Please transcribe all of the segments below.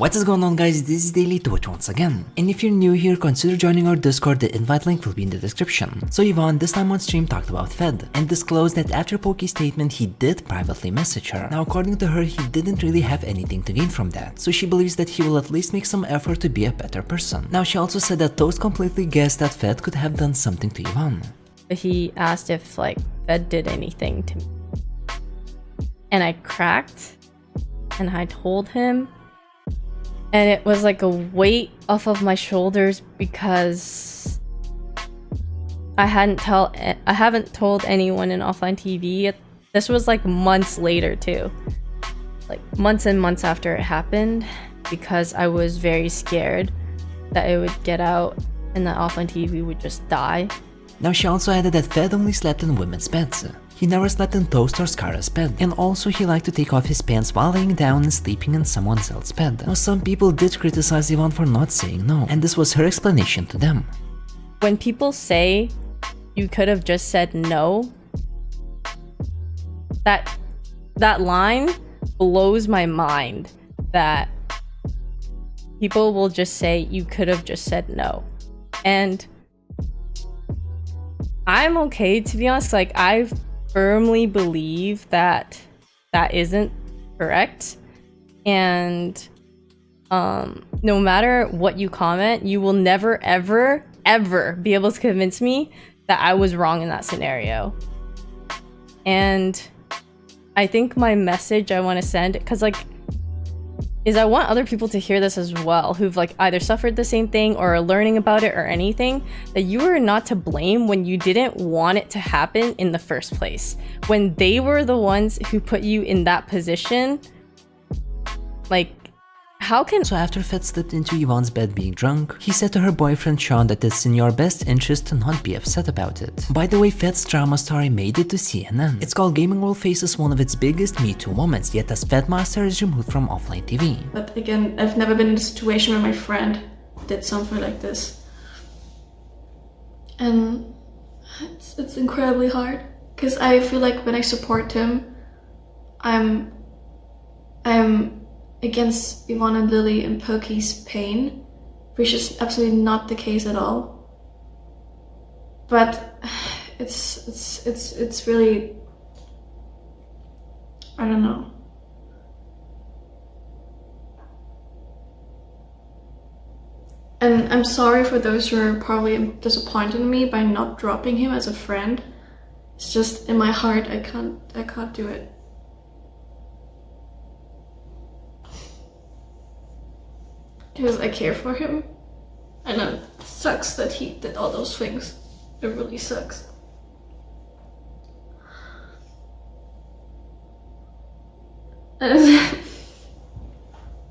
What is going on, guys? This is Daily Twitch once again, and if you're new here, consider joining our Discord. The invite link will be in the description. So Yvonne this time on stream talked about Fed and disclosed that after Poki's statement he did privately message her. Now according to her, he didn't really have anything to gain from that, so she believes that he will at least make some effort to be a better person. Now she also said that Toast completely guessed that Fed could have done something to Yvonne. He asked if Fed did anything to me, and I cracked and I told him, and it was like a weight off of my shoulders because I haven't told anyone in OfflineTV yet. This was like months later too, like months and months after it happened, because I was very scared that it would get out and that OfflineTV would just die. Now she also added that Fed only slept in women's beds. He never slept in Toast or Skara's bed, and also he liked to take off his pants while laying down and sleeping in someone else's bed. Now some people did criticize Yvonne for not saying no, and this was her explanation to them. When people say you could have just said no, that line blows my mind, that people will just say you could have just said no. And I'm okay, to be honest. Like, I firmly believe that that isn't correct, and no matter what you comment, you will never ever be able to convince me that I was wrong in that scenario. And I think my message I want to send, because is I want other people to hear this as well, who've either suffered the same thing or are learning about it or anything, that you are not to blame when you didn't want it to happen in the first place. When they were the ones who put you in that position, how can— So after Fed slipped into Yvonne's bed being drunk, he said to her boyfriend Sean that it's in your best interest to not be upset about it. By the way, Fed's drama story made it to CNN. It's called Gaming World Faces one of its biggest Me Too moments, yet as Fedmyster is removed from OfflineTV. But again, I've never been in a situation where my friend did something like this. And it's incredibly hard, because I feel like when I support him, I'm against Yvonne and Lily and Poki's pain, which is absolutely not the case at all. But it's really, I don't know. And I'm sorry for those who are probably disappointed in me by not dropping him as a friend. It's just in my heart, I can't do it. Because I care for him, and it sucks that he did all those things. It really sucks.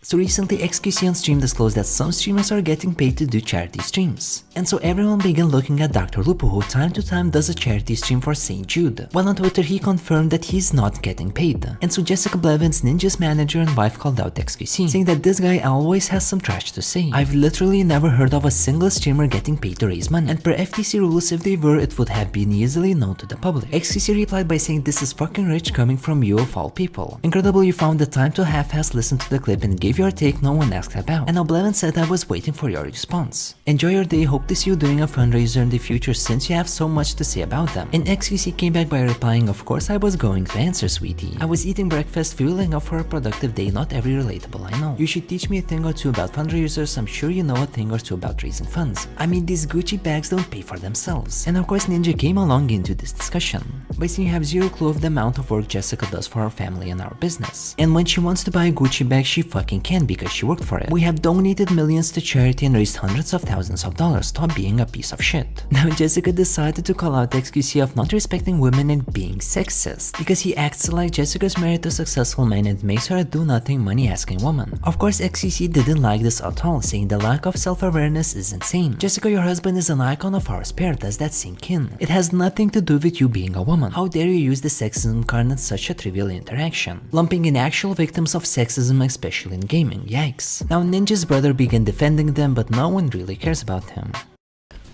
So recently, XQC on stream disclosed that some streamers are getting paid to do charity streams. And so everyone began looking at Dr. Lupo, who time to time does a charity stream for St. Jude. While on Twitter he confirmed that he's not getting paid. And so Jessica Blevins, Ninja's manager and wife, called out XQC, saying that this guy always has some trash to say. I've literally never heard of a single streamer getting paid to raise money, and per FTC rules, if they were, it would have been easily known to the public. XQC replied by saying, "This is fucking rich coming from you of all people. Incredible you found the time to half-ass listen to the clip and gave your take no one asked about." And now Blevins said, "I was waiting for your response. Enjoy your day, hope to see you doing a fundraiser in the future since you have so much to say about them." And XQC came back by replying, "Of course I was going to answer, sweetie. I was eating breakfast, fueling up for a productive day, not every relatable I know. You should teach me a thing or two about fundraisers, I'm sure you know a thing or two about raising funds. I mean, these Gucci bags don't pay for themselves." And of course Ninja came along into this discussion by saying, "You have zero clue of the amount of work Jessica does for our family and our business. And when she wants to buy a Gucci bag, she fucking can because she worked for it. We have donated millions to charity and raised hundreds of thousands of dollars. Stop being a piece of shit." Now Jessica decided to call out the XQC of not respecting women and being sexist, because he acts like Jessica's married to a successful man and makes her a do-nothing money-asking woman. Of course XQC didn't like this at all, saying the lack of self-awareness is insane. "Jessica, your husband is an icon of our pair, does that sink in? It has nothing to do with you being a woman. How dare you use the sexism card in such a trivial interaction? Lumping in actual victims of sexism, especially in gaming, yikes." Now Ninja's brother began defending them, but no one really cares about him.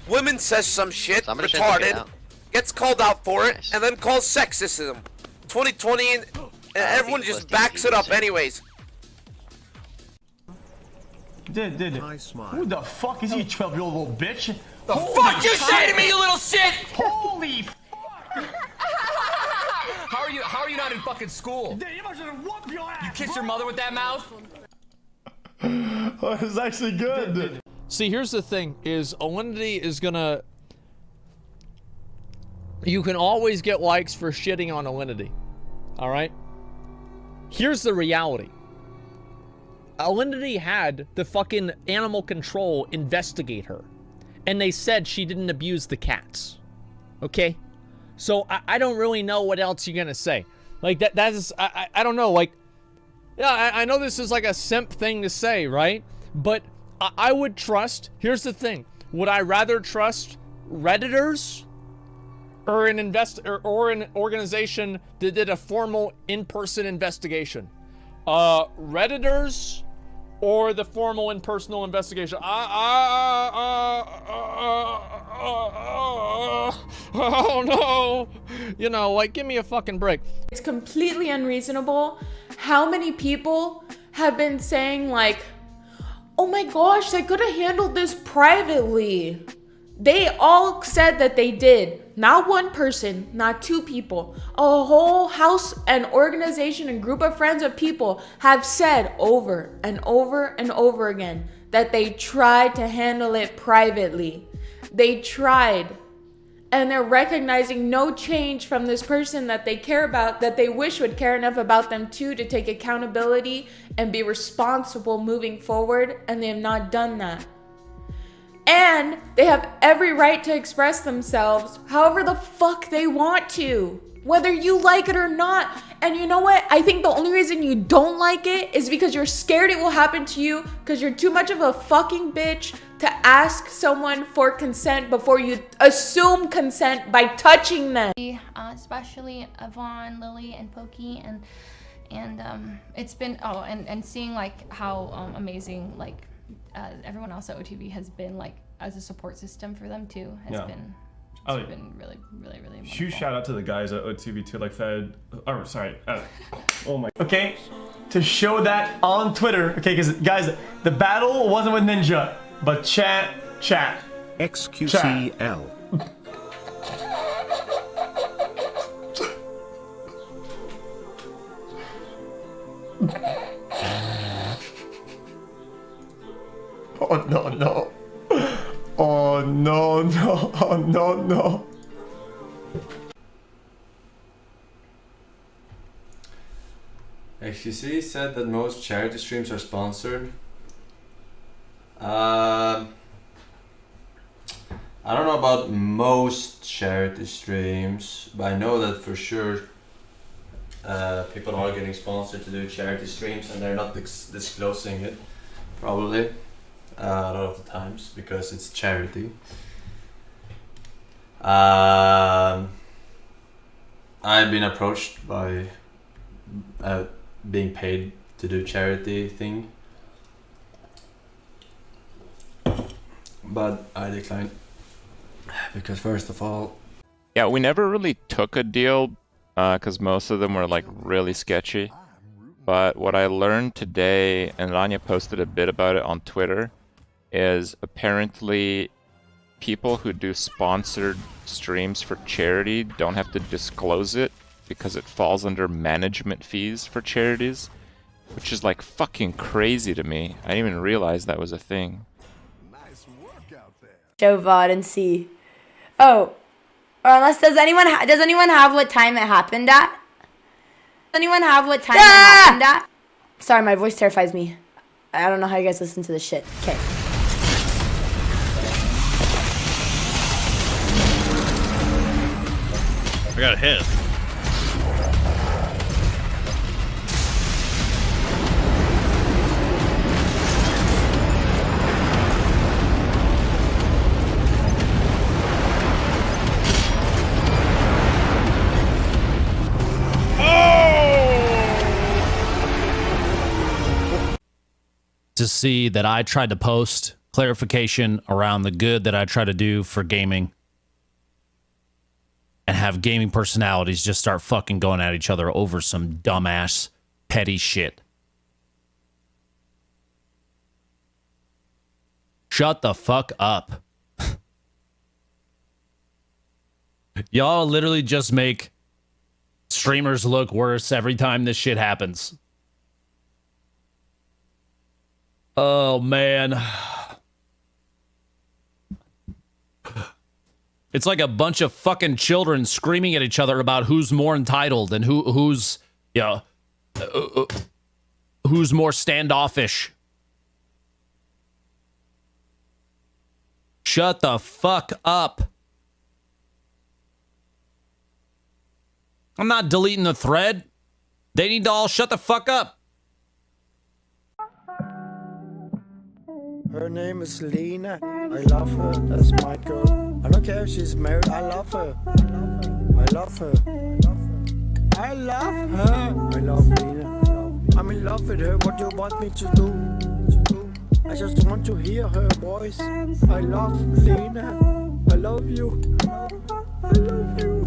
Women says some shit, Somebody retarded, gets called out for it, Nice. and then calls sexism. 2020 and everyone just backs it up anyways. Dude. Who the fuck is he, 12-year-old little bitch? The fuck you say to me, you little shit? Holy fuck! How are you not in fucking school? Dude, you must have whooped your ass. You kiss your mother with that mouth? That was actually good. See, here's the thing, is Alinity is gonna... You can always get likes for shitting on Alinity. Alright? Here's the reality. Alinity had the fucking animal control investigate her. And they said she didn't abuse the cats. Okay? So, I don't really know what else you're gonna say. Like, that is... I don't know, like... Yeah, I know this is like a simp thing to say, right? But I would trust... Here's the thing. Would I rather trust Redditors or an organization that did a formal in-person investigation? Redditors or the formal in-person investigation? Oh no! You know, like, give me a fucking break. It's completely unreasonable how many people have been saying, like, oh my gosh, they could have handled this privately. They all said that they did. Not one person, not two people. A whole house and organization and group of friends of people have said over and over and over again that they tried to handle it privately. They tried. And they're recognizing no change from this person that they care about, that they wish would care enough about them too to take accountability and be responsible moving forward, and they have not done that. And they have every right to express themselves however the fuck they want to, whether you like it or not. And you know what? I think the only reason you don't like it is because you're scared it will happen to you, because you're too much of a fucking bitch to ask someone for consent before you assume consent by touching them. Especially Yvonne, Lily, and Pokey, and it's been and seeing like how amazing like everyone else at OTV has been, like, as a support system for them too, has been really wonderful. Huge shout out to the guys at OTV too, like oh my. Okay, to show that on Twitter, okay, because guys, the battle wasn't with Ninja, but chat. XQCL. Oh no. Oh no. Oh no. XQC said that most charity streams are sponsored. I don't know about most charity streams, but I know that for sure people are getting sponsored to do charity streams, and they're not disclosing it, probably, a lot of the times, because it's charity. I've been approached by being paid to do charity thing, but I declined. Because first of all... Yeah, we never really took a deal because most of them were like really sketchy. But what I learned today, and Rania posted a bit about it on Twitter, is apparently people who do sponsored streams for charity don't have to disclose it because it falls under management fees for charities, which is like fucking crazy to me. I didn't even realize that was a thing. Show VOD and see. Oh, or unless does anyone have what time it happened at? Does anyone have what time it happened at? Sorry, my voice terrifies me. I don't know how you guys listen to this shit. Okay. I got hit. To see that I tried to post clarification around the good that I try to do for gaming, and have gaming personalities just start fucking going at each other over some dumbass petty shit. Shut the fuck up. Y'all literally just make streamers look worse every time this shit happens. Oh, man. It's like a bunch of fucking children screaming at each other about who's more entitled and who's, you know, who's more standoffish. Shut the fuck up. I'm not deleting the thread. They need to all shut the fuck up. Her name is Lena. I love her. That's my girl. I don't care if she's married. I love her. I love her. I love her. I love Lena. I'm in love with her. What do you want me to do? I just want to hear her voice. I love Lena. I love you. I love you.